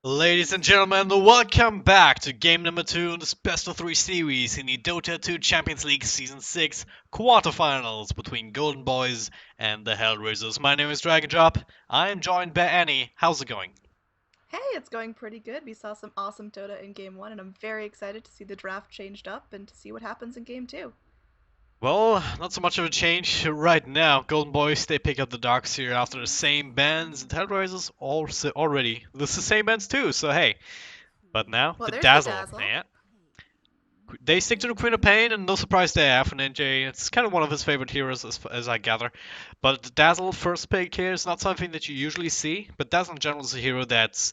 Ladies and gentlemen, welcome back to game number 2 in this best of 3 series in the Dota 2 Champions League Season 6 quarterfinals between Golden Boys and the Hellraisers. My name is Dragon Drop. I am joined by Annie. How's it going? Hey, it's going pretty good. We saw some awesome Dota in game one, and I'm very excited to see the draft changed up and to see what happens in game two. Well, not so much of a change right now. Golden Boys, they pick up the Darks here after the same bans, and Hellraisers also already. This is the same bans too, so hey. But now, Well, the there's the Dazzle. Dazzle. Yeah, they stick to the Queen of Pain, and no surprise they have an NJ. It's kind of one of his favorite heroes, as I gather. But the Dazzle first pick here is not something that you usually see. But Dazzle in general is a hero that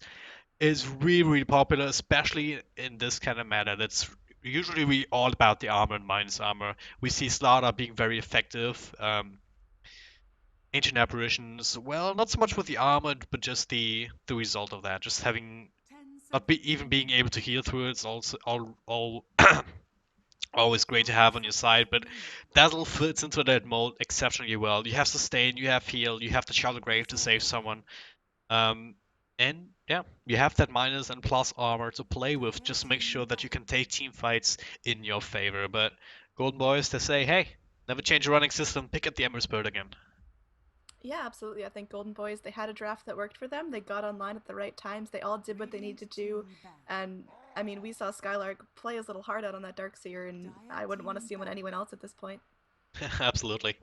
is really, really popular, especially in this kind of meta. That's usually really all about the armor and minus armor. We see Slaughter being very effective. Ancient Apparitions, well, not so much with the armor, but just the result of that. Just having not be, even being able to heal through it's also all always great to have on your side, but Dazzle fits into that mold exceptionally well. You have sustain, you have heal, you have the Child of Grave to save someone, um, and yeah, you have that minus and plus armor to play with. Just make sure that you can take team fights in your favor. But Golden Boys, they say, hey, never change a running system. Pick up the Ember Spirit again. Yeah, absolutely. I think Golden Boys, they had a draft that worked for them. They got online at the right times. They all did what they needed to do. And I mean, we saw Skylark play his little heart out on that Darkseer, and I wouldn't want to see him on anyone else at this point. Absolutely.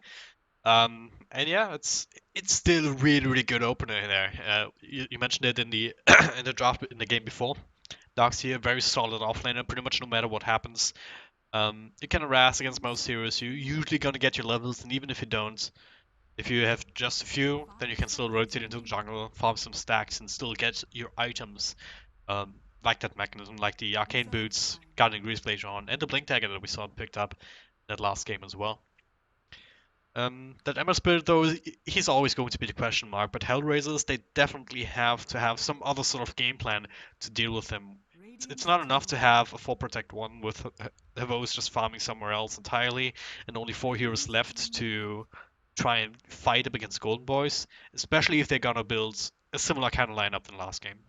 And yeah, it's still really really good opener there. You mentioned it in the in the draft in the game before. Dark's here, very solid offlaner, pretty much no matter what happens. You can harass against most heroes. You're usually gonna get your levels, and even if you don't, if you have just a few, then you can still rotate into the jungle, farm some stacks, and still get your items. Like that mechanism, like the arcane boots, guarding grease later on, and the blink dagger that we saw picked up in that last game as well. That Ember Spirit, though, he's always going to be the question mark, but Hellraisers, they definitely have to have some other sort of game plan to deal with him. It's not enough to have a 4 Protect 1 with Havos just farming somewhere else entirely, and only 4 heroes left to try and fight up against Golden Boys, especially if they're gonna build a similar kind of lineup than last game.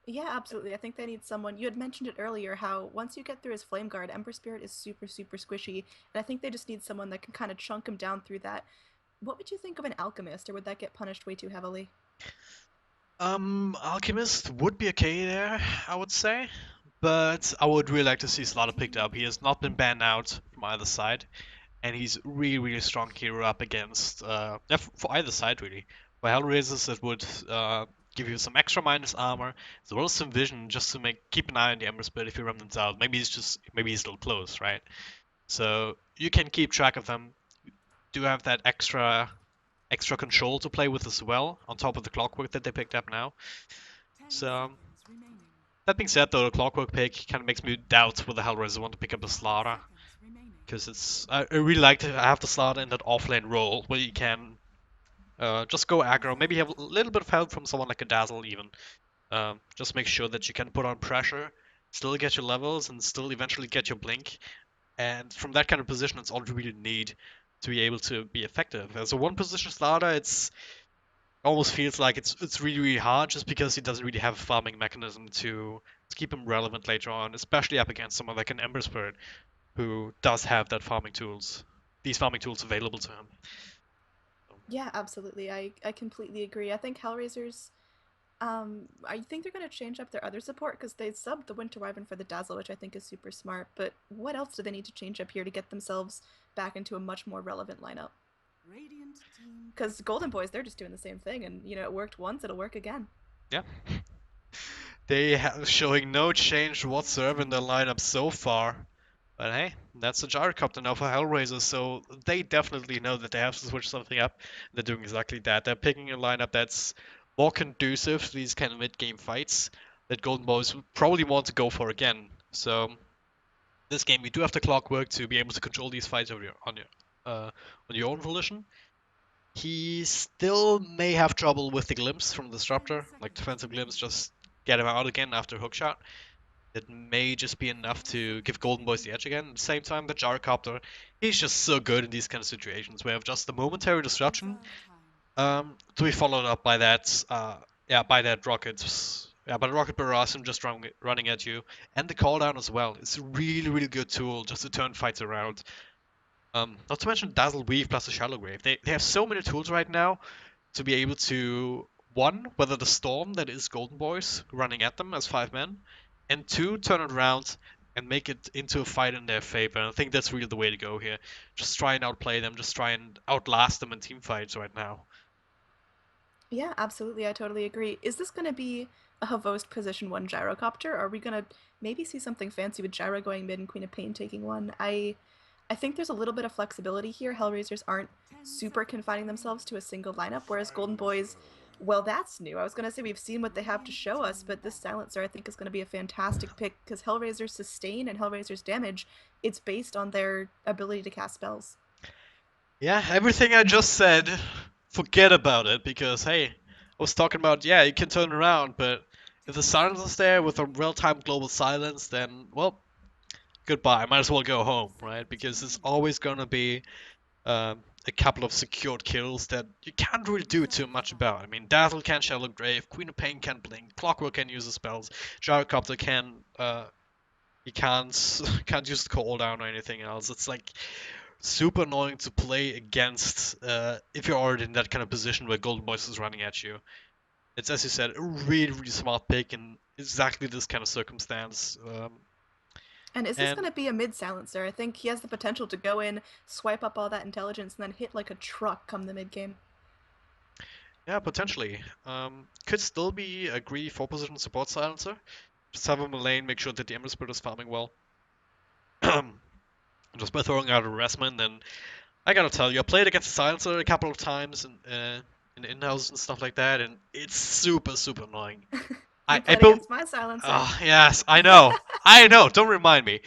Yeah, absolutely. I think they need someone. You had mentioned it earlier how once you get through his Flame Guard, Ember Spirit is super, super squishy. And I think they just need someone that can kind of chunk him down through that. What would you think of an Alchemist, or would that get punished way too heavily? Alchemist would be okay there, I would say. But I would really like to see Slaughter picked up. He has not been banned out from either side, and he's really, really strong hero up against, yeah, for either side really. For Hellraisers, it would give you some extra minus armor, as well as some vision, just to keep an eye on the Ember Spirit if he runs out. Maybe he's still close, right? So you can keep track of them. Do have that extra control to play with as well, on top of the clockwork that they picked up now. So that being said, though, the clockwork pick kind of makes me doubt whether Hellraiser want to pick up a Slaughter, because I really like to have the Slaughter in that offlane role where you can just go aggro, maybe have a little bit of help from someone like a Dazzle even. Just make sure that you can put on pressure, still get your levels, and still eventually get your blink. And from that kind of position, it's all you really need to be able to be effective. As a one position Slaughter, it's almost feels like it's really really hard just because he doesn't really have a farming mechanism to keep him relevant later on, especially up against someone like an Ember Spirit who does have these farming tools available to him. Yeah, absolutely. I completely agree. I think Hellraisers, I think they're going to change up their other support because they subbed the Winter Wyvern for the Dazzle, which I think is super smart. But what else do they need to change up here to get themselves back into a much more relevant lineup? Because Golden Boys, they're just doing the same thing, and it worked once, it'll work again. Yeah, they have showing no change whatsoever in their lineup so far. But hey, that's a gyrocopter now for Hellraiser, so they definitely know that they have to switch something up. They're doing exactly that. They're picking a lineup that's more conducive to these kind of mid-game fights that Golden Boys would probably want to go for again. So this game, you do have the clockwork to be able to control these fights on your own volition. He still may have trouble with the glimpse from the disruptor, like defensive glimpse, just get him out again after hookshot. It may just be enough to give Golden Boys the edge again. At the same time, the Gyrocopter, he's just so good in these kind of situations where just a momentary disruption to be followed up by that, yeah, by that rocket Yeah, but Rocket Barrage just running at you, and the call down as well. It's a really, really good tool just to turn fights around. Not to mention Dazzle Weave plus the Shallow Grave. They have so many tools right now to be able to, one, weather the storm that is Golden Boys running at them as 5 men, and two, turn it around and make it into a fight in their favor. And I think that's really the way to go here. Just try and outplay them, just try and outlast them in team fights right now. Yeah, absolutely. I totally agree. Is this going to be a Havost position one gyrocopter? Or are we going to maybe see something fancy with Gyro going mid and Queen of Pain taking one? I think there's a little bit of flexibility here. Hellraisers aren't super confining themselves to a single lineup, whereas Golden Boys, well, that's new. I was going to say we've seen what they have to show us, but this silencer I think is going to be a fantastic pick because Hellraiser's sustain and Hellraiser's damage, it's based on their ability to cast spells. Yeah, everything I just said, forget about it because hey, I was talking about yeah, you can turn around, but if the silence is there with a real-time global silence, then well, goodbye. Might as well go home, right? Because it's always gonna be a couple of secured kills that you can't really do too much about. I mean, Dazzle can Shallow Grave, Queen of Pain can blink, Clockwork can use the spells, Gyrocopter can he can't can't use the cooldown or anything else. It's like super annoying to play against if you're already in that kind of position where Golden Voice is running at you. It's, as you said, a really, really smart pick in exactly this kind of circumstance. And is this going And to be a mid silencer? I think he has the potential to go in, swipe up all that intelligence, and then hit like a truck come the mid game. yeah, potentially. Could still be a greedy 4 position support silencer. Just have him in lane, make sure that the Ember Spirit is farming well. Just by throwing out a Resman, then I gotta tell you, I played against the silencer a couple of times in in-house and stuff like that, and it's super, super annoying. You I played built. against my silencer. Oh, yes, I know. I know. Don't remind me.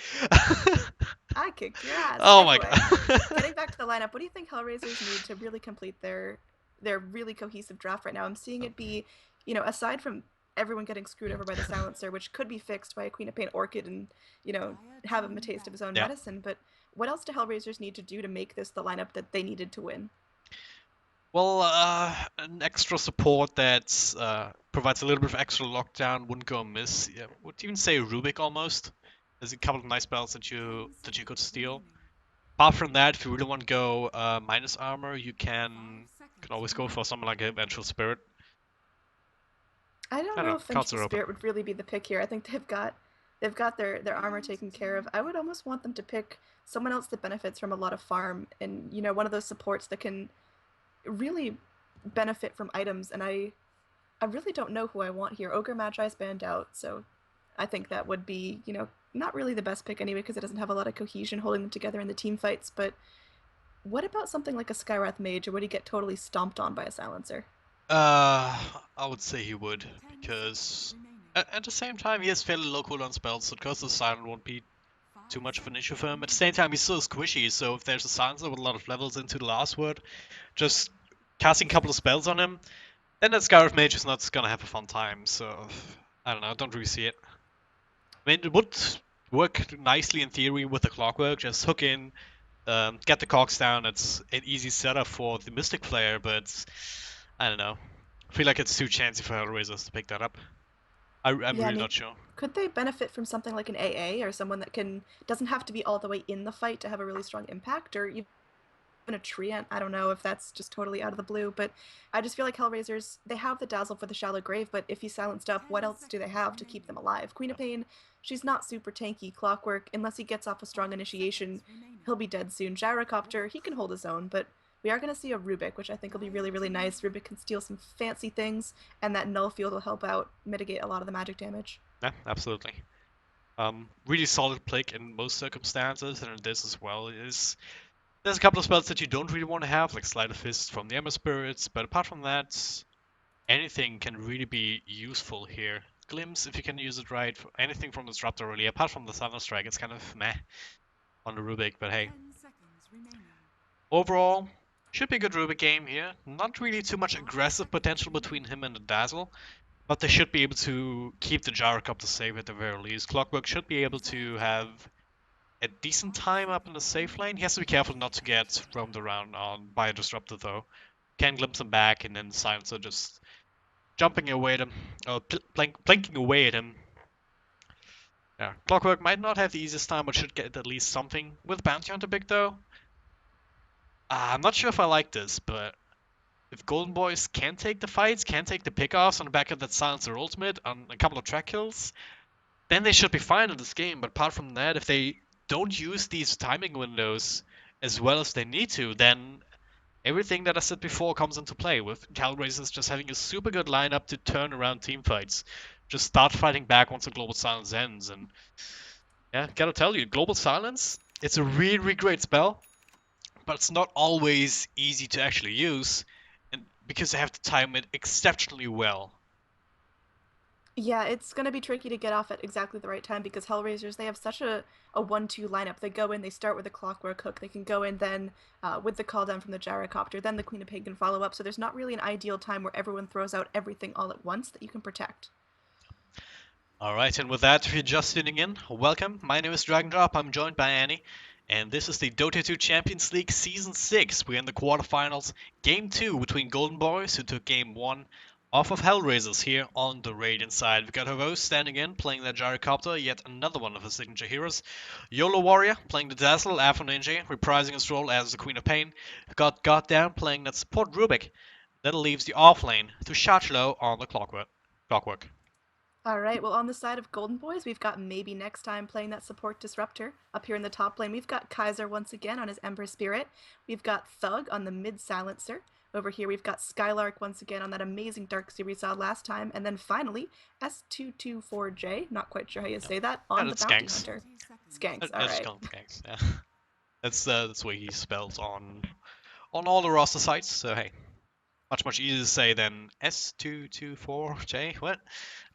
I kicked your ass. Oh my Anyway, god. getting back to the lineup, what do you think Hellraisers need to really complete their really cohesive draft right now? I'm seeing it be, aside from everyone getting screwed over by the silencer, which could be fixed by a Queen of Pain Orchid and, have him a taste of his own Yeah. medicine, but what else do Hellraisers need to do to make this the lineup that they needed to win? Well, an extra support that provides a little bit of extra lockdown wouldn't go amiss. Yeah, would even say Rubik almost. There's a couple of nice spells that you could steal. Apart from that, if you really want to go minus armor, you can always go for something like a Vengeful Spirit. I don't I don't know know. if Cards Vengeful are open. Spirit would really be the pick here. I think they've got their armor taken care of. I would almost want them to pick someone else that benefits from a lot of farm and one of those supports that can really benefit from items. And I really don't know who I want here. Ogre Magi's banned out, so I think that would be not really the best pick anyway because it doesn't have a lot of cohesion holding them together in the team fights. But what about something like a Skywrath Mage, or would he get totally stomped on by a silencer? I would say he would, because at the same time he has fairly low cooldown spells, so Curse of the Silent won't be too much of an issue for him. At the same time, he's still squishy, so if there's a silencer with a lot of levels into the last word, just casting a couple of spells on him, then that Scarab Mage is not gonna have a fun time, so I don't know, I don't really see it. I mean, it would work nicely in theory with the Clockwork, just hook in, get the cogs down, it's an easy setup for the Mystic player, but I don't know. I feel like it's too chancy for Hellraisers to pick that up. I'm Yeah, really maybe not sure. could they benefit from something like an AA or someone that can doesn't have to be all the way in the fight to have a really strong impact, or even a treant. I don't know if that's just totally out of the blue, but I just feel like Hellraisers, they have the dazzle for the shallow grave, but if he's silenced up, what else do they have to keep them alive? Queen of Pain, she's not super tanky. Clockwork, unless he gets off a strong initiation, he'll be dead soon. Gyrocopter, he can hold his own, but we are going to see a Rubik, which I think will be really, really nice. Rubik can steal some fancy things, and that null field will help out mitigate a lot of the magic damage. Yeah, absolutely. Really solid pick in most circumstances, and in this as well. There's a couple of spells that you don't really want to have, like Sleight of Fist from the Ember Spirits, but apart from that, anything can really be useful here. Glimpse, if you can use it right, anything from Disruptor really, apart from the Thunderstrike, it's kind of meh on the Rubik, but hey. Overall, should be a good Rubik game here. Not really too much aggressive potential between him and the Dazzle, but they should be able to keep the Gyrocopter safe at the very least. Clockwork should be able to have a decent time up in the safe lane. He has to be careful not to get roamed around on by a Disruptor though. Can glimpse him back and then Silencer just jumping away at him, or blinking away at him. Yeah, Clockwork might not have the easiest time, but should get at least something. With Bounty Hunter pick though, I'm not sure if I like this, but if Golden Boys can take the fights, can take the pickoffs on the back of that Silencer ultimate on a couple of track kills, then they should be fine in this game. But apart from that, if they don't use these timing windows as well as they need to, then everything that I said before comes into play, with Hellraisers just having a super good lineup to turn around team fights. Just start fighting back once the Global Silence ends. And yeah, gotta tell you, Global Silence, it's a really, really great spell, but it's not always easy to actually use, and because they have to time it exceptionally well. Yeah, it's going to be tricky to get off at exactly the right time because Hellraisers, they have such a 1-2 lineup. They go in, they start with a Clockwork Hook. They can go in then with the call down from the Gyrocopter. Then the Queen of Pain can follow up. So there's not really an ideal time where everyone throws out everything all at once that you can protect. Alright, and with that, if you're just tuning in, welcome. My name is Dragondrop, I'm joined by Annie, and this is the Dota 2 Champions League Season 6. We're in the quarterfinals, Game 2 between Golden Boys, who took Game 1 off of Hellraisers here on the Radiant side. We got Havo standing in, playing that Gyrocopter, yet another one of his signature heroes. YOLO Warrior, playing the Dazzle, Afro Ninja, reprising his role as the Queen of Pain. We got Goddamn, playing that support Rubik. That leaves the offlane to Shachlo on the Clockwork. All right, well, on the side of Golden Boys, we've got Maybe Next Time playing that support Disruptor. Up here in the top lane, we've got Kaiser once again on his Ember Spirit. We've got Thug on the mid Silencer. Over here, we've got Skylark once again on that amazing Darkseer we saw last time. And then finally, S224J, not quite sure how you say that, Yeah, on the that's Bounty Skanks. Hunter. Skanks, all That's right. called Skanks. Yeah, that's what he spells on all the roster sites. So hey, much easier to say than S224J. What?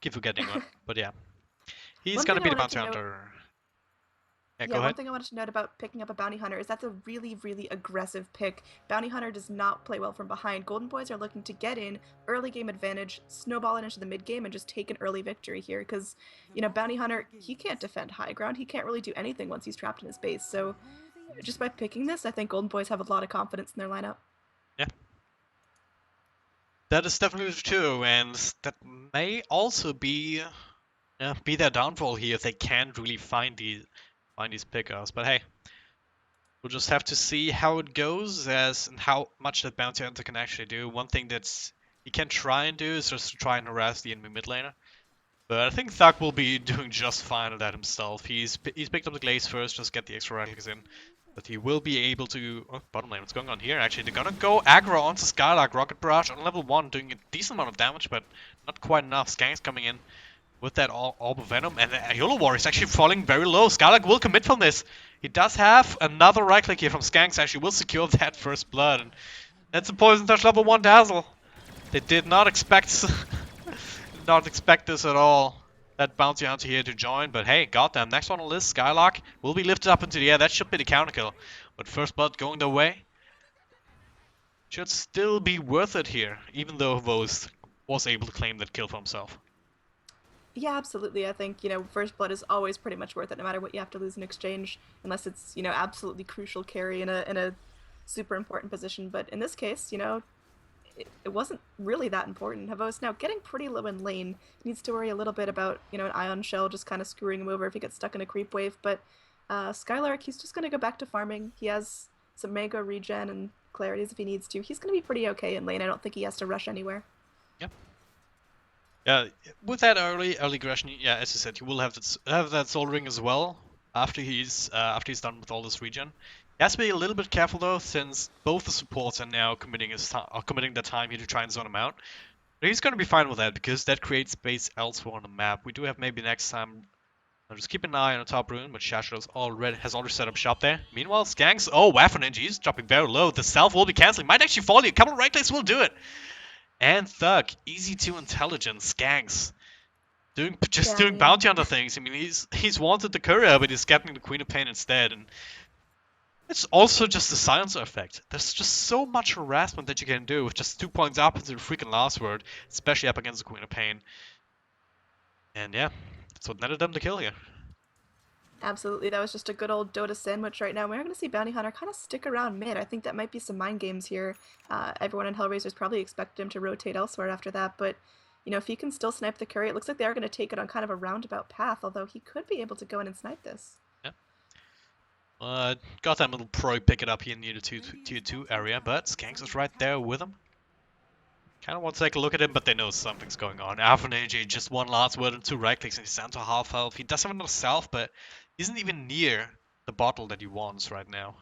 Keep forgetting what. But yeah, he's One gonna thing I be the wanted bounty to note hunter. Yeah, Yeah, go one ahead. thing I wanted to note about picking up a bounty hunter is that's a really, really aggressive pick. Bounty hunter does not play well from behind. Golden Boys are looking to get in early game advantage, snowball it into the mid game, and just take an early victory here. Because bounty hunter, he can't defend high ground. He can't really do anything once he's trapped in his base. So just by picking this, I think Golden Boys have a lot of confidence in their lineup. Yeah, that is definitely true, and that may also be their downfall here if they can't really find these pickers. But hey, we'll just have to see how it goes as and how much that bounty hunter can actually do. One thing that's he can try and do is just to try and harass the enemy mid laner. But I think Thug will be doing just fine at that himself. He's picked up the glaze first, just get the extra radicals in. But he will be able to... Oh, bottom lane, what's going on here? Actually, they're gonna go aggro onto Skylark. Rocket Barrage on level 1, doing a decent amount of damage, but not quite enough. Skank's coming in with that Orb of Venom, and the Yolo War is actually falling very low. Skylark will commit from this. He does have another right click here from Skanks, actually will secure that first blood. And that's a Poison Touch level 1 Dazzle. They did not expect... not expect this at all. That bounty hunter here to join, but hey, goddamn, next on the list, Skylark will be lifted up into the air. That should be the counter kill. But first blood going their way should still be worth it here, even though Vos was able to claim that kill for himself. Yeah, absolutely. I think, First Blood is always pretty much worth it, no matter what you have to lose in exchange, unless it's, absolutely crucial carry in a super important position. But in this case, it wasn't really that important. Havos now getting pretty low in lane. He needs to worry a little bit about, an Ion Shell just kind of screwing him over if he gets stuck in a creep wave. But Skylark, he's just going to go back to farming. He has some Mango regen and clarities if he needs to. He's going to be pretty okay in lane. I don't think he has to rush anywhere. Yep. Yeah, with that early aggression, yeah, as you said, he will have that Soul Ring as well after he's done with all this regen. He has to be a little bit careful though, since both the supports are now committing the time here to try and zone him out. But he's gonna be fine with that because that creates space elsewhere on the map. We do have maybe next time. I'll just keep an eye on the top rune, but Shashos has already set up shop there. Meanwhile, Skanks, Waffle Ninja, he's dropping very low. The self will be canceling. Might actually fall you. A couple of right clicks will do it. And Thug, easy to intelligent, Skanks. Doing Yeah, bounty hunter things. I mean, he's wanted the courier, but he's getting the Queen of Pain instead. And it's also just the silencer effect. There's just so much harassment that you can do with just 2 points up into the freaking last word, especially up against the Queen of Pain. And yeah, that's what netted them the kill here. absolutely. That was just a good old Dota sandwich right now. We're going to see Bounty Hunter kind of stick around mid. I think that might be some mind games here. Everyone in Hellraisers probably expected him to rotate elsewhere after that, but You know, if he can still snipe the curry, it looks like they are going to take it on kind of a roundabout path, although he could be able to go in and snipe this. Yeah. Got that little pro pick it up here near the tier 2 area, but Skanks is right there with him. Kind of want to take a look at him, but they know something's going on. Alpha Ninja just one last word and 2 right clicks and he's down to half health. He does have another self, but isn't even near the bottle that he wants right now.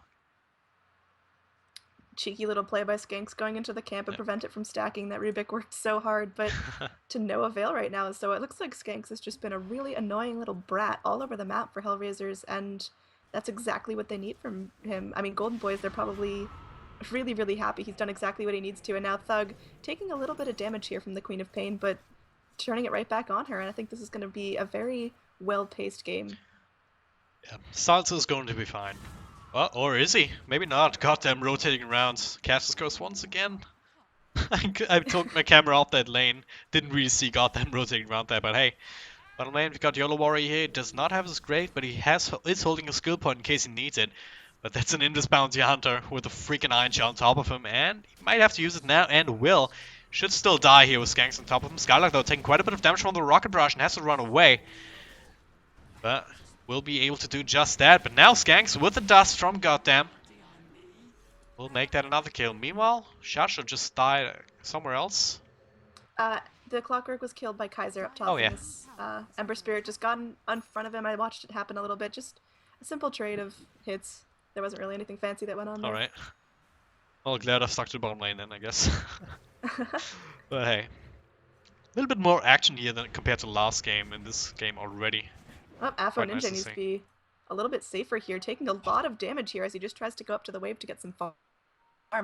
Cheeky little play by Skanks going into the camp and Yeah. prevent it from stacking. That Rubik worked so hard, but to no avail right now. So it looks like Skanks has just been a really annoying little brat all over the map for Hellraisers, and that's exactly what they need from him. I mean, Golden Boys, they're probably really, really happy. He's done exactly what he needs to, and now Thug taking a little bit of damage here from the Queen of Pain, but turning it right back on her, and I think this is going to be a very well-paced game. Yeah, Salsa's going to be fine. Well, or is he? Maybe not. Goddamn rotating around. Castus goes once again. I took my camera off that lane. Didn't really see goddamn rotating around there, but hey. Bottom lane, we've got YOLO Warrior here. Does not have his grave, but he is holding a skill point in case he needs it. But that's an Indus Bounty Hunter with a freaking Iron Shell on top of him, and he might have to use it now, and will. Should still die here with Skanks on top of him. Skylark, though, taking quite a bit of damage from the Rocket Barrage and has to run away. But will be able to do just that. But now Skanks with the dust from Goddamn will make that another kill. Meanwhile, Shasha just died somewhere else. Uh, the Clockwork was killed by Kaiser up top, Oh, yeah. and this Ember Spirit just got in front of him. I watched it happen a little bit. Just a simple trade of hits. There wasn't really anything fancy that went on there. Alright. Well, glad I stuck to the bottom lane then, I guess. But hey. A little bit more action here than compared to last game in this game already. Well, Afro Quite Ninja nice to needs see. to be a little bit safer here, taking a lot of damage here as he just tries to go up to the wave to get some farm.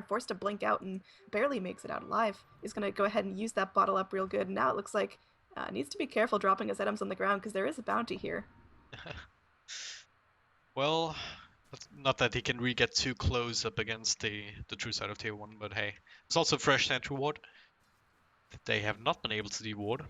Forced to blink out and barely makes it out alive. He's going to go ahead and use that bottle up real good. And now it looks like needs to be careful dropping his items on the ground because there is a bounty here. Well, not that he can really get too close up against the true side of tier 1, but hey. There's also a fresh sentry ward that they have not been able to deward.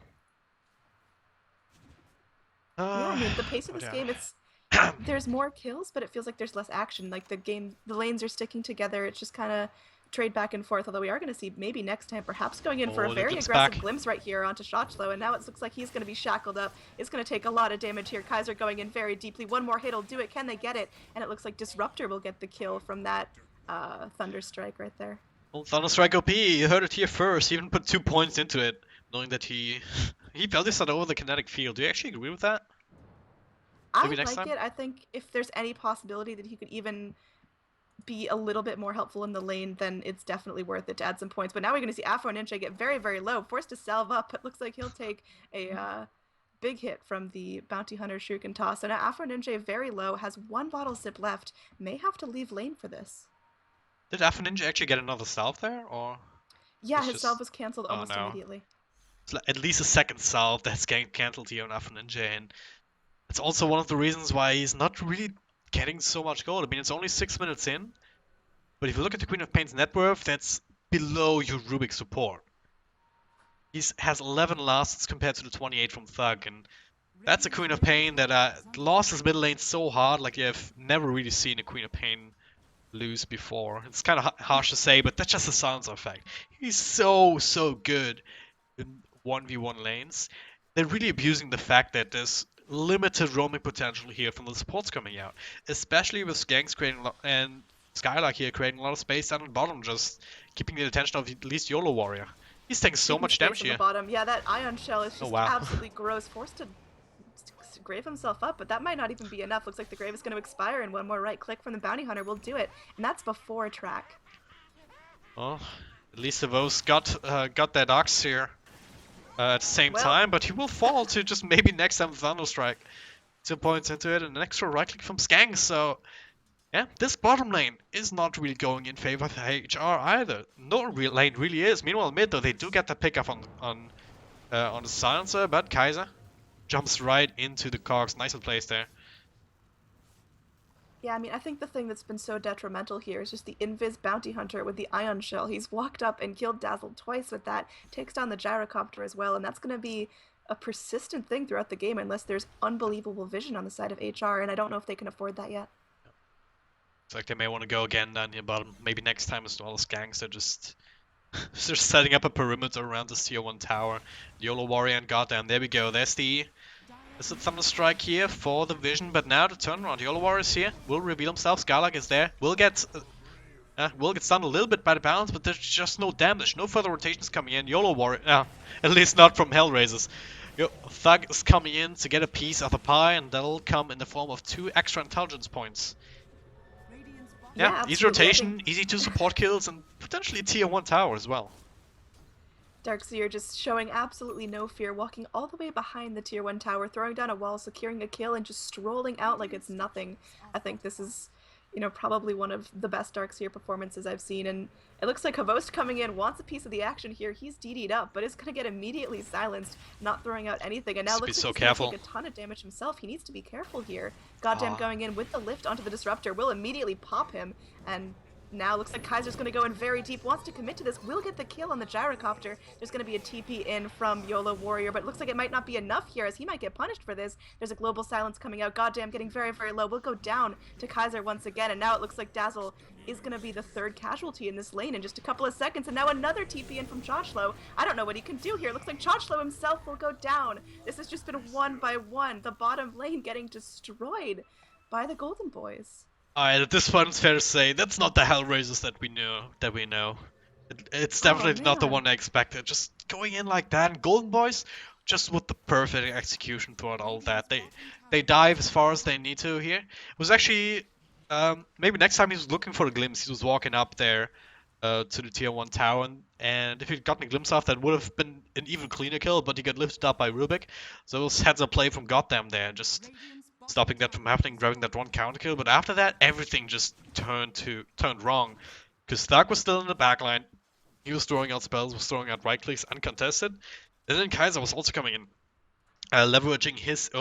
Yeah, I mean, the pace of but this yeah. game, there's more kills, but it feels like there's less action. Like the lanes are sticking together. It's just kind of trade back and forth. Although we are going to see maybe next time, perhaps going in for a Oh, the very glimpse aggressive back. glimpse right here onto Shotchlow, and now it looks like he's going to be shackled up. It's going to take a lot of damage here. Kaiser going in very deeply. One more hit will do it. Can they get it? And it looks like Disruptor will get the kill from that Thunder Strike right there. Well, Thunderstrike OP, you heard it here first. He even put 2 points into it, knowing that he felt this over the kinetic field. Do you actually agree with that? Maybe I next like time? it. I think if there's any possibility that he could even be a little bit more helpful in the lane, then it's definitely worth it to add some points. But now we're going to see Afro Ninja get very, very low, forced to salve up. It looks like he'll take a big hit from the Bounty Hunter Shuriken Toss. So now Afro Ninja very low, has one bottle sip left, may have to leave lane for this. Did Alpha Ninja actually get another salve there, or Yeah, it's his salve just... was cancelled Oh almost no. immediately. It's like at least a second salve that's getting cancelled here on Alpha Ninja, and it's also one of the reasons why he's not really getting so much gold. I mean, it's only 6 minutes in, but if you look at the Queen of Pain's net worth, that's below your Rubik support. He has 11 lasts compared to the 28 from Thug, and that's a Queen of Pain that lost his middle lane so hard, like you've never really seen a Queen of Pain lose before. It's kind of harsh to say, but that's just a silencer effect. He's so good in 1v1 lanes. They're really abusing the fact that there's limited roaming potential here from the supports coming out, especially with Skanks creating and Skylark here creating a lot of space down at the bottom, just keeping the attention of at least YOLO Warrior. He's taking so Keeping much space damage on the here. bottom. Yeah, that Ion Shell is Oh just wow. absolutely gross. Forced to grave himself up, but that might not even be enough. Looks like the grave is going to expire, and one more right click from the Bounty Hunter will do it. And that's before a track. Well, at least Avos got that Ox here at the same Well, time, but he will fall to just maybe next time Thunderstrike. 2 points into it and an extra right click from Skank, so yeah, this bottom lane is not really going in favor of HR either. No real lane really is. Meanwhile, mid though, they do get the pickup on the silencer, but Kaiser jumps right into the cogs. Nicely placed there. yeah, I mean, I think the thing that's been so detrimental here is just the Invis Bounty Hunter with the Ion Shell. He's walked up and killed Dazzle twice with that, takes down the Gyrocopter as well, and that's going to be a persistent thing throughout the game unless there's unbelievable vision on the side of HR, and I don't know if they can afford that yet. It's like they may want to go again down here bottom. Maybe next time as well as Skanks. They're just They're setting up a perimeter around this tier 1 tower. YOLO Warrior and goddamn, there we go. There's the Thunder Strike here for the Vision, but now the turnaround. YOLO Warriors here will reveal himself. Skylark is there. Will get stunned a little bit by the balance, but there's just no damage. No further rotations coming in. YOLO Warrior, at least not from Hellraisers. Thug is coming in to get a piece of the pie, and that'll come in the form of 2 extra intelligence points. Yeah, Yeah, easy absolutely. I think rotation, easy 2 support kills, and potentially a tier 1 tower as well. Darkseer just showing absolutely no fear, walking all the way behind the tier 1 tower, throwing down a wall, securing a kill, and just strolling out like it's nothing. I think this is, probably one of the best Darkseer performances I've seen, and it looks like Havost coming in wants a piece of the action here. He's DD'd up, but is going to get immediately silenced, not throwing out anything, and now Just be looks like so he's going to take careful. a ton of damage himself. He needs to be careful here. Goddamn, Ah, going in with the lift onto the Disruptor will immediately pop him, and now looks like Kaiser's going to go in very deep, wants to commit to this, will get the kill on the gyrocopter. There's going to be a TP in from YOLO Warrior, but it looks like it might not be enough here as he might get punished for this. There's a global silence coming out. Goddamn, getting very, very low. Will go down to Kaiser once again, and now it looks like Dazzle is going to be the third casualty in this lane in just a couple of seconds, and now another TP in from Chochlo. I don't know what he can do here. Looks like Chochlo himself will go down. This has just been one by one. The bottom lane getting destroyed by the Golden Boys. alright, at this point it's fair to say that's not the Hellraisers that we know. It's Oh definitely not the one man. I expected. Just going in like that, and Golden Boys, just with the perfect execution throughout all that. They dive as far as they need to here. It was actually maybe next time he was looking for a glimpse, he was walking up there to the tier 1 tower, and if he'd gotten a glimpse of that, would have been an even cleaner kill, but he got lifted up by Rubik. So it was heads up play from Goddamn there, just stopping that from happening, grabbing that one counter kill. But after that, everything just turned wrong, because Stark was still in the backline. He was throwing out spells, was throwing out right clicks uncontested. And then Kaiser was also coming in, leveraging his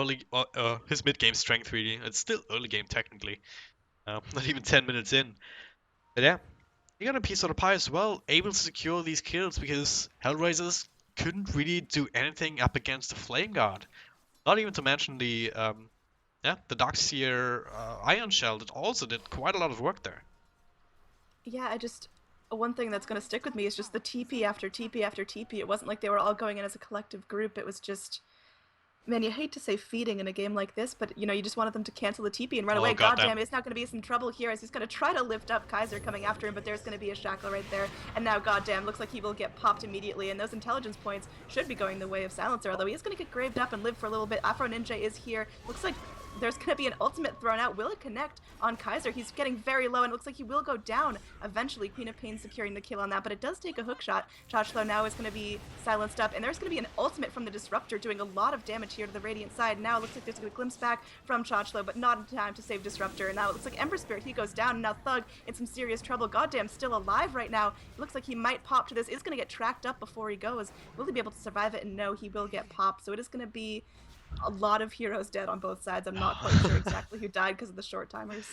mid game strength. Really, it's still early game technically, not even 10 minutes in. But yeah, he got a piece of the pie as well, able to secure these kills because Hellraisers couldn't really do anything up against the Flame Guard. Not even to mention the Darkseer Iron Shell that also did quite a lot of work there. Yeah, I just one thing that's going to stick with me is just the TP after TP after TP. It wasn't like they were all going in as a collective group. It was just, man, you hate to say feeding in a game like this, but you just wanted them to cancel the TP and run Oh away. goddamn. Goddamn, it's not going to be some trouble here as he's going to try to lift up Kaiser coming after him, but there's going to be a shackle right there. And now, goddamn, looks like he will get popped immediately, and those intelligence points should be going the way of Silencer, although he is going to get graved up and live for a little bit. Afro Ninja is here. Looks like there's going to be an ultimate thrown out. Will it connect on Kaiser? He's getting very low and looks like he will go down eventually. Queen of Pain securing the kill on that, but it does take a hook shot. Chochlo now is going to be silenced up, and there's going to be an ultimate from the Disruptor doing a lot of damage here to the Radiant side. Now it looks like there's a glimpse back from Chochlo, but not in time to save Disruptor, and now it looks like Ember Spirit, he goes down, and now Thug in some serious trouble. Goddamn, still alive right now. It looks like he might pop to this, is going to get tracked up before he goes. Will he be able to survive it? And no, he will get popped, so it is going to be a lot of heroes dead on both sides. I'm not quite sure exactly who died because of the short timers.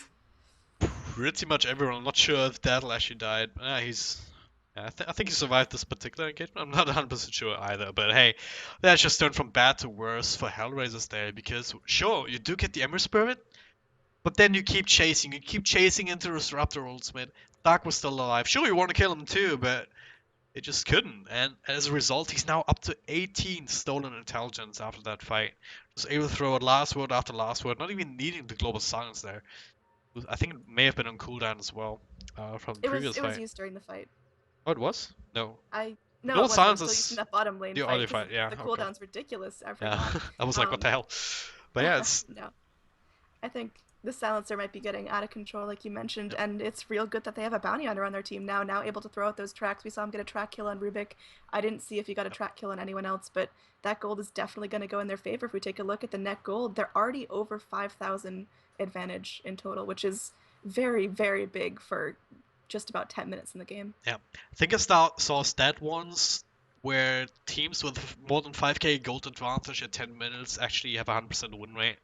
Pretty much everyone. I'm not sure if Daddle actually died. I think he survived this particular engagement. I'm not 100% sure either. But hey, that just turned from bad to worse for Hellraisers there. Because sure, you do get the Ember Spirit, but then you keep chasing. You keep chasing into Disruptor Ultimate. Dark was still alive. Sure, you want to kill him too, but it just couldn't. And as a result, he's now up to 18 stolen intelligence after that fight. Was able to throw out last word after last word, not even needing the global silence there. I think it may have been on cooldown as well from the It was previous it was fight. used during the fight. Oh, it was? No. I The No, it global wasn't. It was silence still used in is that bottom lane the fight audio because fight. Yeah, the okay. cooldown's ridiculous. I Yeah, forgot. I was like, what the Um, hell? But yeah, it's no, I think the silencer might be getting out of control, like you mentioned, yep. and it's real good that they have a bounty hunter on their team now, able to throw out those tracks. We saw him get a track kill on Rubik. I didn't see if he got a track kill on anyone else, but that gold is definitely going to go in their favor. If we take a look at the net gold, they're already over 5,000 advantage in total, which is very, very big for just about 10 minutes in the game. Yeah. I think I saw a stat once where teams with more than 5k gold advantage at 10 minutes actually have a 100% win rate.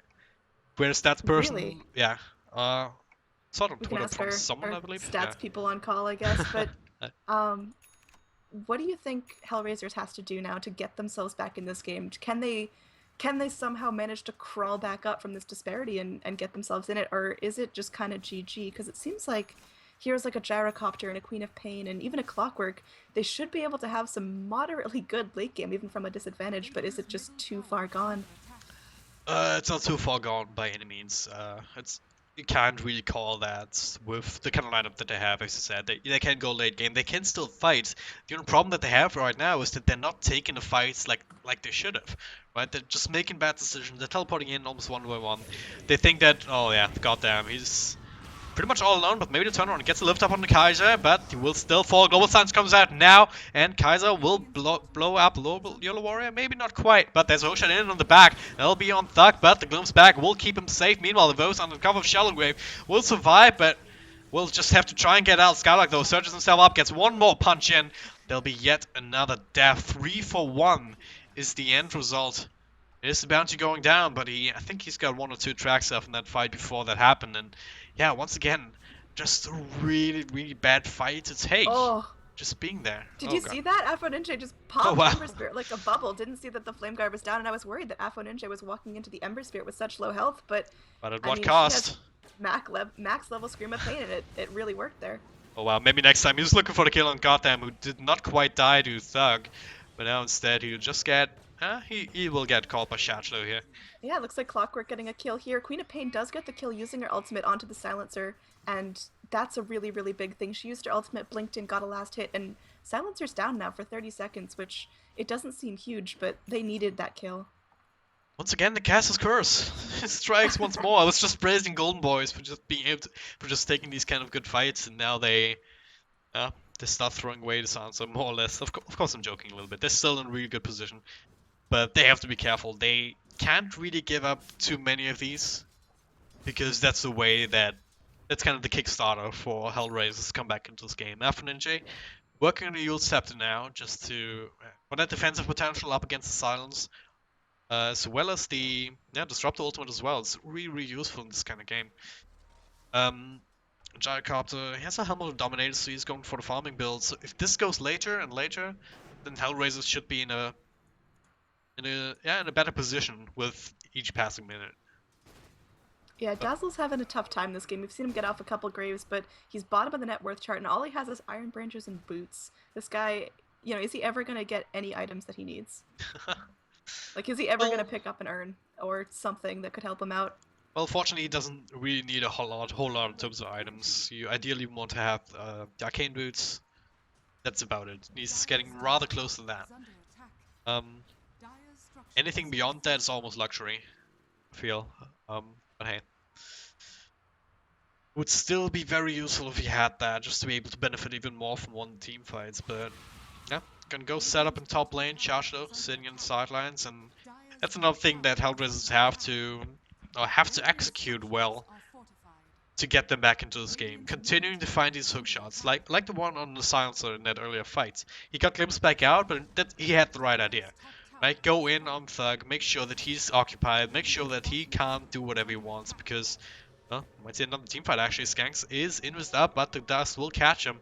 Where a stats Really? person, yeah, saw it on We can Twitter ask from someone, our I believe. Yeah. stats people on call, I guess, but um, what do you think Hellraisers has to do now to get themselves back in this game? Can they somehow manage to crawl back up from this disparity and get themselves in it, or is it just kind of GG? Because it seems like heroes like a gyrocopter and a Queen of Pain and even a Clockwork, they should be able to have some moderately good late game, even from a disadvantage, but is it just too far gone? It's not too far gone by any means. It's you can't really call that with the kind of lineup that they have. As I said, they can go late game. They can still fight. The only problem that they have right now is that they're not taking the fights like they should have. Right? They're just making bad decisions. They're teleporting in almost one by one. They think that, oh yeah, goddamn, he's pretty much all alone, but maybe the turnaround gets a lift up on the Kaiser, but he will still fall. Global Silence comes out now, and Kaiser will blow up Yellow Warrior. Maybe not quite, but there's Ocean in on the back. That'll be on Thug, but the Gloom's back will keep him safe. Meanwhile, the Vos under the cover of Shallow Grave will survive, but will just have to try and get out. Skylark, though, surges himself up, gets one more punch in. There'll be yet another death. 3 for 1 is the end result. It is the bounty going down, but I think he's got 1 or 2 tracks off in that fight before that happened, and yeah, once again, just a really, really bad fight to take. Oh, Just being there. did Oh you god. see that? Afro Ninja just Oh popped wow. Ember Spirit like a bubble. Didn't see that the Flame Guard was down, and I was worried that Afro Ninja was walking into the Ember Spirit with such low health, but But at I what mean, she has cost? max level Scream of Pain, and it really worked there. Oh wow, maybe next time. He was looking for the kill on Goddamn, who did not quite die to Thug, but now instead he'll just get. He will get caught by Shachlo here. Yeah, it looks like Clockwork getting a kill here. Queen of Pain does get the kill using her ultimate onto the Silencer, and that's a really, really big thing. She used her ultimate, blinked in, got a last hit, and Silencer's down now for 30 seconds, which it doesn't seem huge, but they needed that kill. Once again, the cast is cursed. It strikes once more. I was just praising Golden Boys for just being able to, for just taking these kind of good fights, and now uh, they start throwing away the Silencer more or less. Of course, I'm joking a little bit. They're still in a really good position, but they have to be careful. They can't really give up too many of these because that's the way that's kind of the Kickstarter for Hellraisers to come back into this game. After Ninja working on the Yule Scepter now, just to for that defensive potential up against the Silence, as well as the Disruptor Ultimate as well. It's really, really useful in this kind of game. Gyrocopter, he has a Helmet of Dominator, so he's going for the farming build. So if this goes later and later, then Hellraisers should be in a better position with each passing minute. Yeah, Dazzle's having a tough time this game. We've seen him get off a couple graves, but he's bottom of the net worth chart, and all he has is Iron Branches and Boots. This guy, is he ever going to get any items that he needs? Like, is he ever going to pick up an urn or something that could help him out? Well, fortunately, he doesn't really need a whole lot in terms of items. You ideally want to have the Arcane Boots. That's about it. He's getting rather close to that. Anything beyond that is almost luxury, I feel. But hey. Would still be very useful if he had that, just to be able to benefit even more from one team fights, but yeah, gonna go set up in top lane, Shashlo sitting in the sidelines, and that's another thing that Hellraisers have to execute well to get them back into this game. Continuing to find these hook shots, like the one on the Silencer in that earlier fight. He got glimpsed back out, but he had the right idea. Right, go in on Thug, make sure that he's occupied, make sure that he can't do whatever he wants, because well, might see another team fight actually. Skanks is invis up, but the dust will catch him.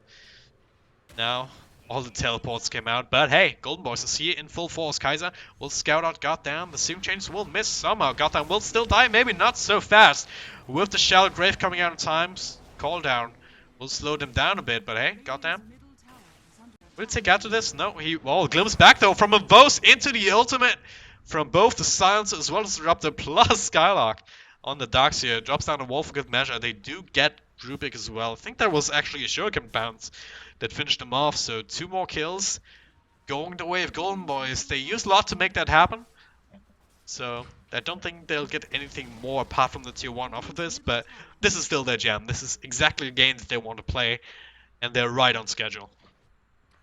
Now, all the teleports came out, but hey, Golden Boys is here in full force. Kaiser will scout out Goddamn. The Seam Chains will miss somehow. Goddamn will still die, maybe not so fast. With the Shallow Grave coming out in times, Call Down will slow them down a bit, but hey, Goddamn. Will he take out to this? No, glimpse back though from a Vos into the ultimate from both the Silencer as well as the Disruptor plus Skylark. On the docks here, drops down a wall for good measure. They do get Drupik as well. I think that was actually a Shuriken bounce that finished them off. So 2 more kills going the way of Golden Boys. They used a lot to make that happen. So I don't think they'll get anything more apart from the tier 1 off of this. But this is still their jam. This is exactly the game that they want to play. And they're right on schedule.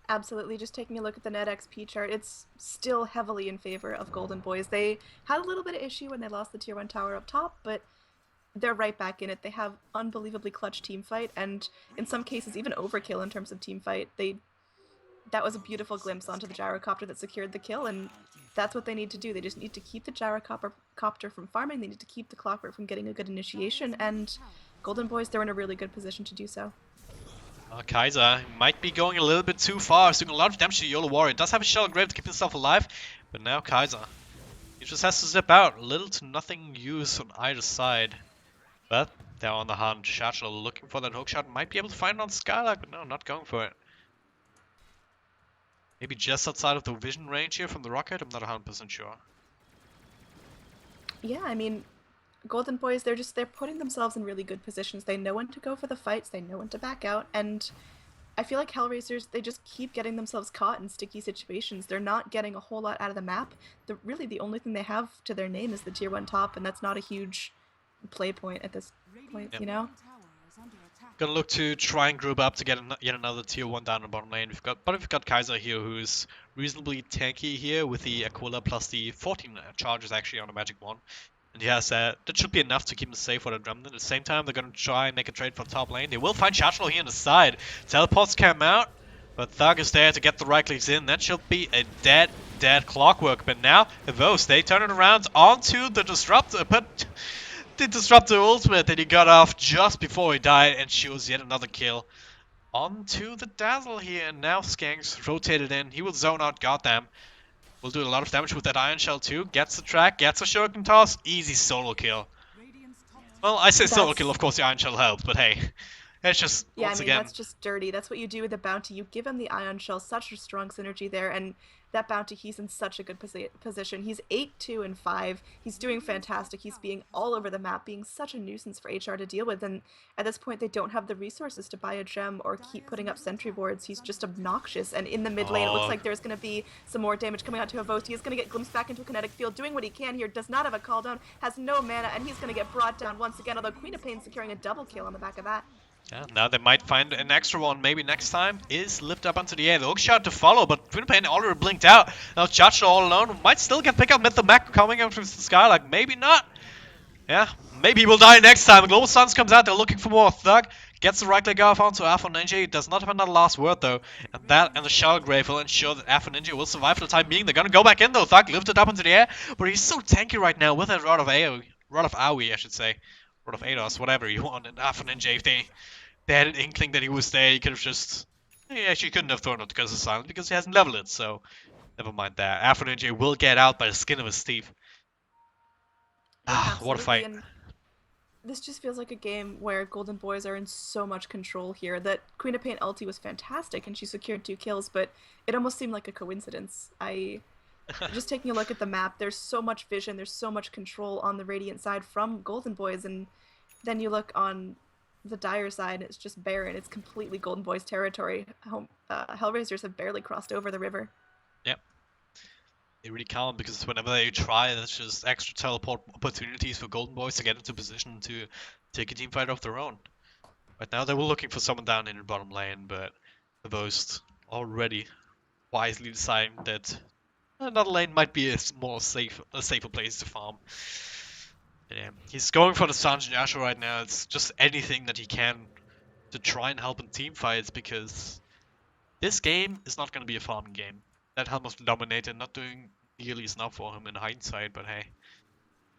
Absolutely. Just taking a look at the net XP chart, it's still heavily in favor of Golden Boys. They had a little bit of issue when they lost the tier 1 tower up top, but they're right back in it. They have unbelievably clutch team fight, and in some cases even overkill in terms of team fight. That was a beautiful glimpse onto the gyrocopter that secured the kill, and that's what they need to do. They just need to keep the gyrocopter from farming. They need to keep the Clockwork from getting a good initiation, and Golden Boys, they're in a really good position to do so. Kaiser might be going a little bit too far. He's doing a lot of damage to Yolo Warrior. Does have a Shallow Grave to keep himself alive, but now Kaiser, he just has to zip out. Little to nothing use on either side. But They're on the hunt. Shachlo looking for that hookshot. Might be able to find it on Skylark, but no, not going for it. Maybe just outside of the vision range here from the rocket. I'm not 100% sure. Yeah, I mean, Golden Boys, they're putting themselves in really good positions. They know when to go for the fights, they know when to back out, and I feel like Hellraisers, they just keep getting themselves caught in sticky situations. They're not getting a whole lot out of the map. Really the only thing they have to their name is the tier 1 top, and that's not a huge play point at this point, Yep. you know? Gonna look to try and group up to get yet another tier 1 down in bottom lane. We've got Kaiser here, who's reasonably tanky here with the Aquila plus the 14 charges actually on a magic one. And he has that should be enough to keep him safe for the Remnant. At the same time, they're gonna try and make a trade for the top lane. They will find Shachlo here on the side. Teleports come out, but Thug is there to get the right clicks in. That should be a dead clockwork. But now, Evos, they turn it around onto the Disruptor, but the Disruptor ultimate that he got off just before he died and shows yet another kill. Onto the Dazzle here, and now Skanks rotated in. He will zone out Goddamn. Will do a lot of damage with that Iron Shell too. Gets the track, gets a Shuriken Toss. Easy solo kill. Well, I say solo kill, That's of course the Iron Shell helped, but hey. It's just, Yeah, I once mean, again, that's just dirty. That's what you do with the bounty. You give him the Ion Shell, such a strong synergy there, and that bounty, he's in such a good position. He's 8-2 and 5. He's doing fantastic. He's being all over the map, being such a nuisance for HR to deal with, and at this point, they don't have the resources to buy a gem or keep putting up sentry wards. He's just obnoxious, and in the mid lane, it looks oh, like there's going to be some more damage coming out to Havost. He is going to get glimpsed back into a kinetic field, doing what he can here, does not have a call down, has no mana, and he's going to get brought down once again, although Queen of Pain securing a double kill on the back of that. yeah, now they might find an extra one maybe next time. Is lift up onto the air. The hookshot to follow, but Twin Pain already blinked out. Now Judge all alone. Might still get picked up with the mech coming out from the sky. Like, maybe not. Yeah, maybe he will die next time. Global Suns comes out. They're looking for more. Thug gets the right leg off onto Alpha Ninja. Does not have another last word though. And that and the Shell Grave will ensure that Alpha Ninja will survive for the time being. They're gonna go back in though. Thug lifted up into the air, but he's so tanky right now with that Rod of AoE. Rod of AoE, I should say. Rod of ADOS, whatever you want. And Alpha Ninja, if they had an inkling that he was there, he could have just... He actually couldn't have thrown it because of silence, because he hasn't leveled it, so... Never mind that. Alpha Ninja will get out by the skin of his teeth. Yeah, Ah, what a absolutely. fight. And this just feels like a game where Golden Boys are in so much control here. That Queen of Pain ulti was fantastic and she secured 2 kills, but it almost seemed like a coincidence. Just taking a look at the map, there's so much vision, there's so much control on the Radiant side from Golden Boys, and then you look on the Dire side, it's just barren. It's completely Golden Boys territory. Hellraisers have barely crossed over the river. Yep. They really can't, because whenever they try, there's just extra teleport opportunities for Golden Boys to get into position to take a team fight of their own. Right now they were looking for someone down in the bottom lane, but the Ghost already wisely deciding that another lane might be a safer place to farm. Yeah, he's going for the Sanjin Yasha right now. It's just anything that he can to try and help in team fights, because this game is not going to be a farming game. That Helm of the Dominator not doing nearly enough for him in hindsight, but hey.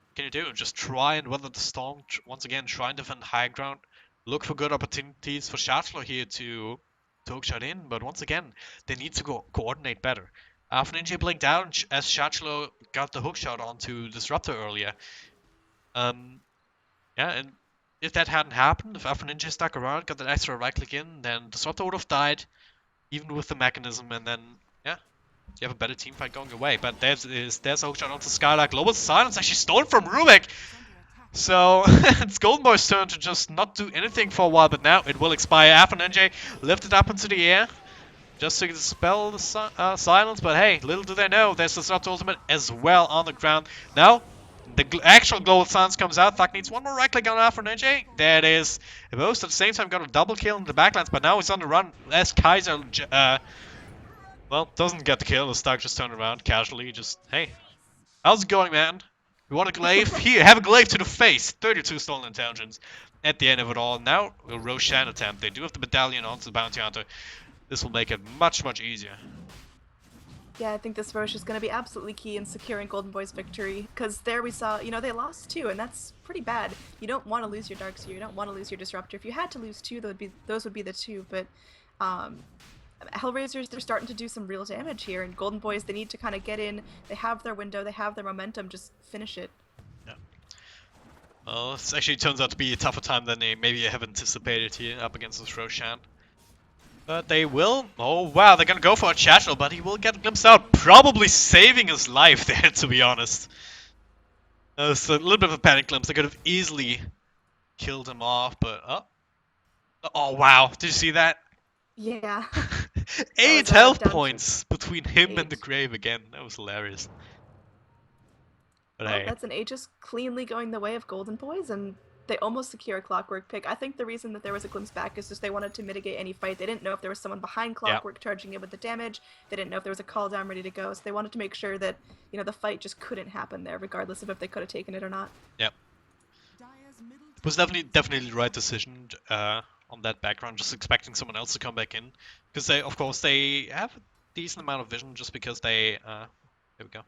What can you do? Just try and weather the storm. Once again, try and defend high ground. Look for good opportunities for Shatlo here to hookshot in, but once again, they need to coordinate better. Alpha Ninja blinked out as Shatlo got the hookshot onto Disruptor earlier. Yeah, and if that hadn't happened, if Alpha Ninja stuck around, got that extra right click in, then Disruptor would have died, even with the mechanism, and then, yeah, you have a better team fight going away. But there's a hookshot onto Skylark. Global Silence actually stolen from Rubik! So, it's Golden Boy's turn to just not do anything for a while, but now it will expire. Alpha Ninja lifted up into the air, just to dispel the silence, but hey, little do they know, there's the Disruptor ultimate as well on the ground. Now, the actual Global Silence comes out. Thug needs one more right click on Alpha Ninja. There it is. Most at the same time got a double kill in the backlands, but now he's on the run as Kaiser, well, doesn't get the kill. The Thug just turned around casually, just, hey, how's it going, man? You want a glaive? Here, have a glaive to the face. 32 stolen intelligence at the end of it all. Now, a Roshan attempt. They do have the medallion onto the bounty hunter. This will make it much, much easier. Yeah, I think this Roche is going to be absolutely key in securing Golden Boy's victory, because there we saw, they lost 2, and that's pretty bad. You don't want to lose your Darkseer, you don't want to lose your Disruptor. If you had to lose 2, those would be the 2, but Hellraisers, they're starting to do some real damage here, and Golden Boys, they need to kind of get in, they have their window, they have their momentum, just finish it. Yeah. Well, it actually turns out to be a tougher time than they maybe have anticipated here up against this Roshan. But they will. Oh wow, they're gonna go for a chattel, but he will get glimpsed out, probably saving his life there, to be honest. It's a little bit of a panic glimpse. They could have easily killed him off, but oh wow, did you see that? Yeah, that Eight was health down to points between him and the 8. grave again. That was hilarious. But Well, hey, that's an Aegis cleanly going the way of Golden Boys, and they almost secure a Clockwork pick. I think the reason that there was a glimpse back is just they wanted to mitigate any fight. They didn't know if there was someone behind yeah, Clockwork charging in with the damage. They didn't know if there was a call down ready to go, so they wanted to make sure that, the fight just couldn't happen there, regardless of if they could have taken it or not. yeah. It was definitely the right decision on that background. Just expecting someone else to come back in, because they, of course, they have a decent amount of vision, just because they. There we go.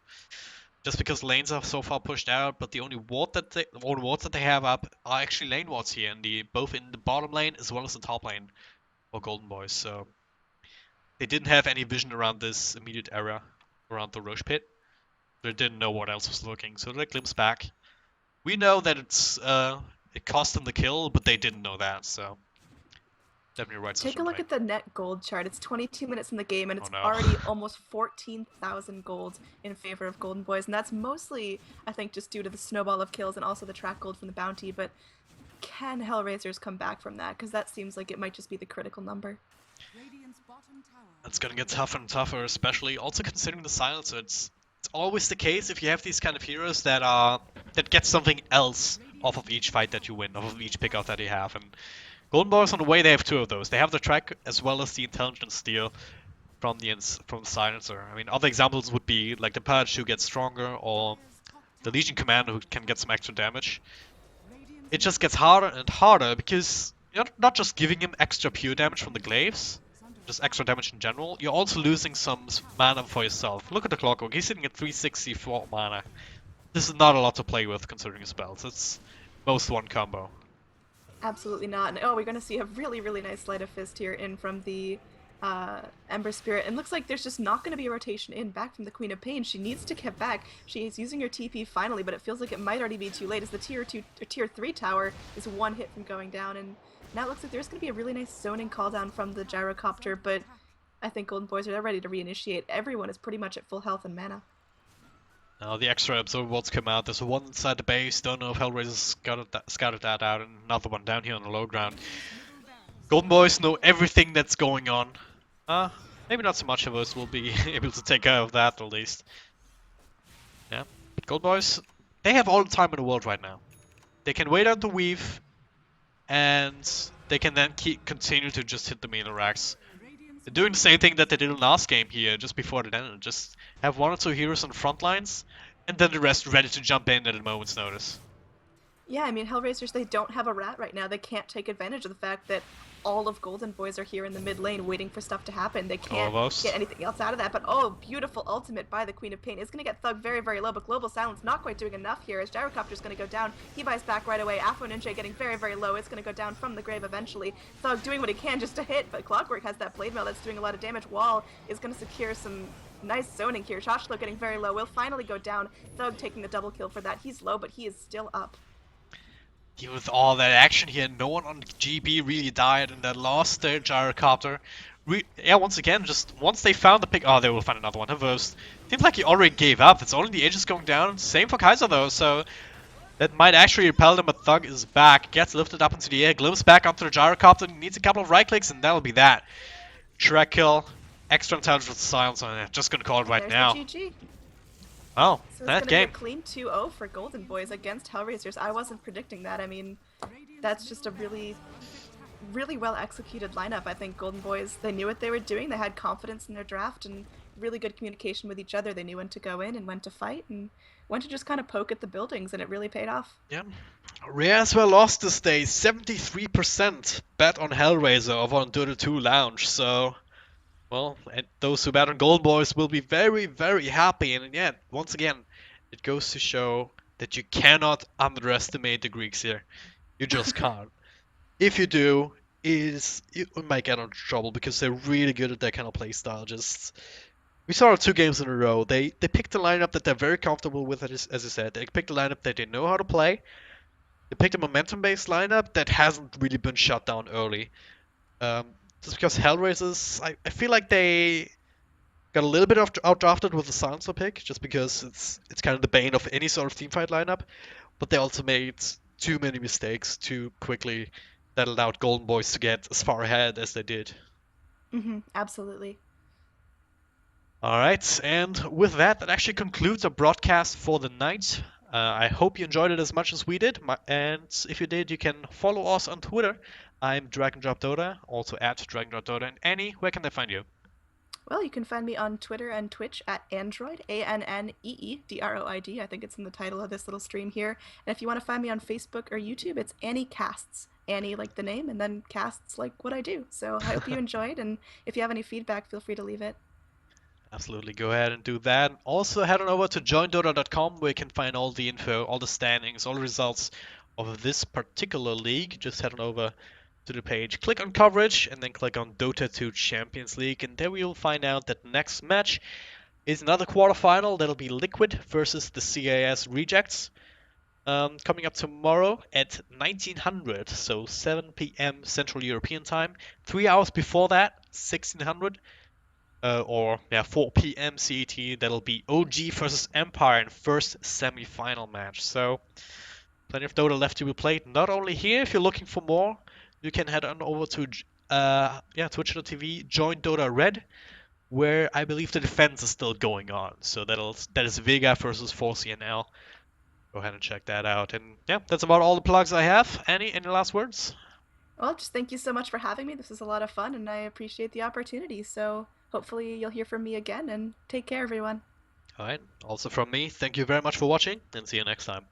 Just because lanes are so far pushed out, but the only wards that they have up are actually lane wards here, in the both in the bottom lane as well as the top lane for Golden Boys. So they didn't have any vision around this immediate area around the Roche pit. They didn't know what else was looking, so they glimpsed back. We know that it cost them the kill, but they didn't know that, so definitely right Take decision a to look make. at the net gold chart. It's 22 minutes in the game, and Oh it's no. already almost 14,000 gold in favor of Golden Boys. And that's mostly, I think, just due to the snowball of kills and also the track gold from the bounty. But can Hellraisers come back from that? Because that seems like it might just be the critical number. It's gonna get tougher and tougher, especially also considering the silencer. It's always the case if you have these kind of heroes that get something else off of each fight that you win, off of each pickoff that you have. And Golden Boys on the way they have two of those. They have the track as well as the intelligence steal from the silencer. I mean, other examples would be like the Purge who gets stronger, or the Legion Commander who can get some extra damage. It just gets harder and harder because you're not just giving him extra pure damage from the glaives, just extra damage in general, you're also losing some mana for yourself. Look at the Clockwork, he's sitting at 364 mana. This is not a lot to play with considering his spells, it's most one combo. Absolutely not. And oh, we're going to see a really, really nice Sleight of Fist here in from the Ember Spirit. And looks like there's just not going to be a rotation in back from the Queen of Pain. She needs to get back. She is using her TP finally, but it feels like it might already be too late as the tier 2 or tier 3 tower is one hit from going down. And now it looks like there's going to be a really nice zoning call down from the Gyrocopter, but I think Golden Boys are ready to reinitiate. Everyone is pretty much at full health and mana. Now the extra observer wards come out, there's one inside the base, don't know if Hellraisers scouted that out, and another one down here on the low ground. Golden Boys know everything that's going on. Maybe not so much of us will be able to take care of that at least. Yeah, but Gold Boys, they have all the time in the world right now. They can wait out the weave, and they can then continue to just hit the melee racks. They're doing the same thing that they did in last game here, just before it ended. Just have one or two heroes on the front lines, and then the rest ready to jump in at a moment's notice. Yeah, I mean, Hellraisers, they don't have a rat right now. They can't take advantage of the fact that all of Golden Boys are here in the mid lane waiting for stuff to happen. They can't get anything else out of that. But oh, beautiful ultimate by the Queen of Pain. It's going to get Thug very, very low, but Global Silence not quite doing enough here as Gyrocopter's going to go down. He buys back right away. Afro Ninja getting very, very low. It's going to go down from the grave eventually. Thug doing what he can just to hit, but Clockwork has that blade mail that's doing a lot of damage. Wall is going to secure some nice zoning here. Shoshlo getting very low. Will finally go down. Thug taking the double kill for that. He's low, but he is still up. With all that action here, no one on GB really died in that last gyrocopter. Yeah, once again, just once they found the pick, oh, they will find another one. Reversed. Seems like he already gave up. It's only the Aegis going down. Same for Kaiser though, so that might actually repel them. But Thug is back, gets lifted up into the air, glimpses back onto the gyrocopter, needs a couple of right clicks, and that'll be that. Shrek kill, extra intelligence with silence on it. Just gonna call it right There's now. the GG. Oh, So it's that going to be game. a clean 2-0 for Golden Boys against Hellraisers. I wasn't predicting that. I mean, that's just a really, really well executed lineup. I think Golden Boys, they knew what they were doing. They had confidence in their draft and really good communication with each other. They knew when to go in and when to fight and when to just kind of poke at the buildings, and it really paid off. Yeah. Rare as well lost this day. 73% bet on Hellraiser over on Dota 2 Lounge, so well, and those who bet on Gold Boys will be very, very happy. And yet, once again, it goes to show that you cannot underestimate the Greeks here. You just can't. If you do, you might get into trouble because they're really good at that kind of playstyle. Just we saw it 2 games in a row. They picked a lineup that they're very comfortable with, as I said. They picked a lineup that they know how to play, They picked a momentum-based lineup that hasn't really been shut down early. Um, just because Hellraisers, I feel like they got a little bit outdrafted with the silencer pick, just because it's kind of the bane of any sort of teamfight lineup. But they also made too many mistakes too quickly that allowed Golden Boys to get as far ahead as they did. Absolutely. All right, and with that, that actually concludes our broadcast for the night. I hope you enjoyed it as much as we did, and if you did, you can follow us on Twitter. I'm DragonDropDota, also at DragonDropDota. And Annie, where can they find you? Well, you can find me on Twitter and Twitch at Android, ANNEEDROID. I think it's in the title of this little stream here. And if you want to find me on Facebook or YouTube, it's Annie Casts. Annie like the name, and then casts like what I do. So I hope you enjoyed, and if you have any feedback, feel free to leave it. Absolutely, go ahead and do that. Also, head on over to joindota.com where you can find all the info, all the standings, all the results of this particular league. Just head on over to the page, click on coverage, and then click on Dota 2 Champions League. And there you'll find out that the next match is another quarterfinal. That'll be Liquid versus the CAS Rejects. Coming up tomorrow at 1900, so 7 p.m. Central European Time. 3 hours before that, 1600, or yeah, 4 p.m. CET. That'll be OG versus Empire in first semi-final match. So plenty of Dota left to be played. Not only here, if you're looking for more, you can head on over to twitch.tv, join Dota Red, where I believe the defense is still going on. So that is Vega versus 4CNL. Go ahead and check that out. And yeah, that's about all the plugs I have. Any last words? Well, just thank you so much for having me. This was a lot of fun, and I appreciate the opportunity. So hopefully you'll hear from me again, and take care, everyone. All right. Also from me, thank you very much for watching, and see you next time.